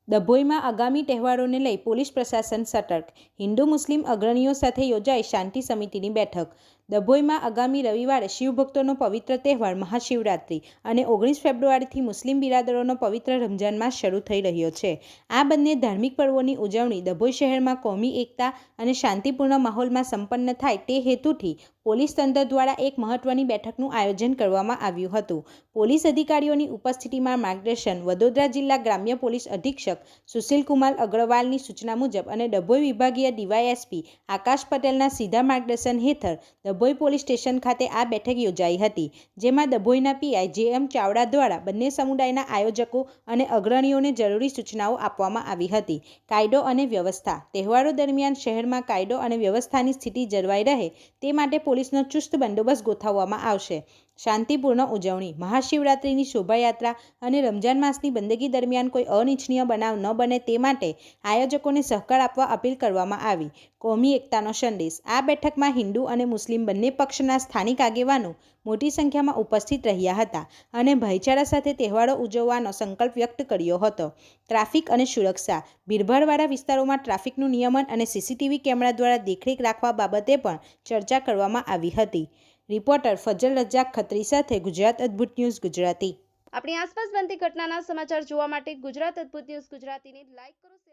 ડભોઈમાં આગામી તહેવારોને લઈ પોલીસ પ્રશાસન સતર્ક. હિન્દુ મુસ્લિમ અગ્રણીઓ સાથે યોજાઈ શાંતિ સમિતિની બેઠક. ડભોઈમાં આગામી રવિવારે શિવભક્તોનો પવિત્ર તહેવાર મહાશિવરાત્રિ અને 19 ફેબ્રુઆરીથી મુસ્લિમ બિરાદરોનો પવિત્ર રમઝાન માસ શરૂ થઈ રહ્યો છે. આ બંને ધાર્મિક પર્વોની ઉજવણી ડભોઈ શહેરમાં કોમી એકતા અને શાંતિપૂર્ણ માહોલમાં સંપન્ન થાય તે હેતુથી પોલીસ તંત્ર દ્વારા એક મહત્વની બેઠકનું આયોજન કરવામાં આવ્યું હતું. પોલીસ અધિકારીઓની ઉપસ્થિતિમાં માર્ગદર્શન વડોદરા જિલ્લા ગ્રામ્ય પોલીસ અધિક્ષક સુશીલકુમાર અગ્રવાલની સૂચના મુજબ અને ડભોઈ વિભાગીય ડીવાયએસપી આકાશ પટેલના સીધા માર્ગદર્શન હેઠળ ડભોઈ પોલીસ સ્ટેશન ખાતે આ બેઠક યોજાઈ હતી, જેમાં ડભોઈના પીઆઈ જે.એમ. ચાવડા દ્વારા બંને સમુદાયના આયોજકો અને અગ્રણીઓને જરૂરી સૂચનાઓ આપવામાં આવી હતી. કાયદો અને વ્યવસ્થા. તહેવારો દરમિયાન શહેરમાં કાયદો અને વ્યવસ્થાની સ્થિતિ જળવાઈ રહે તે માટે પોલીસનો ચુસ્ત બંદોબસ્ત ગોઠવવામાં આવશે. શાંતિપૂર્ણ ઉજવણી. મહાશિવરાત્રિની શોભાયાત્રા અને રમજાન માસની બંદગી દરમિયાન કોઈ અનિચ્છનીય બનાવ ન બને તે માટે આયોજકોને સહકાર આપવા અપીલ કરવામાં આવી. કોમી એકતાનો સંદેશ. આ બેઠકમાં હિન્દુ અને મુસ્લિમ બંને પક્ષના સ્થાનિક આગેવાનો મોટી સંખ્યામાં ઉપસ્થિત રહ્યા હતા અને ભાઈચારા સાથે તહેવારો ઉજવવાનો સંકલ્પ વ્યક્ત કર્યો હતો. ટ્રાફિક અને સુરક્ષા. ભીડભાડવાળા વિસ્તારોમાં ટ્રાફિકનું નિયમન અને સીસીટીવી કેમેરા દ્વારા દેખરેખ રાખવા બાબતે પણ ચર્ચા કરવામાં આવી હતી. રિપોર્ટર ફજલ રજાક ખત્રી સાથે ગુજરાત અદ્ભુત ન્યૂઝ ગુજરાતી. આપણી આસપાસ બનતી ઘટનાના સમાચાર જોવા માટે ગુજરાત અદ્ભુત ન્યૂઝ ગુજરાતીને લાઈક કરો.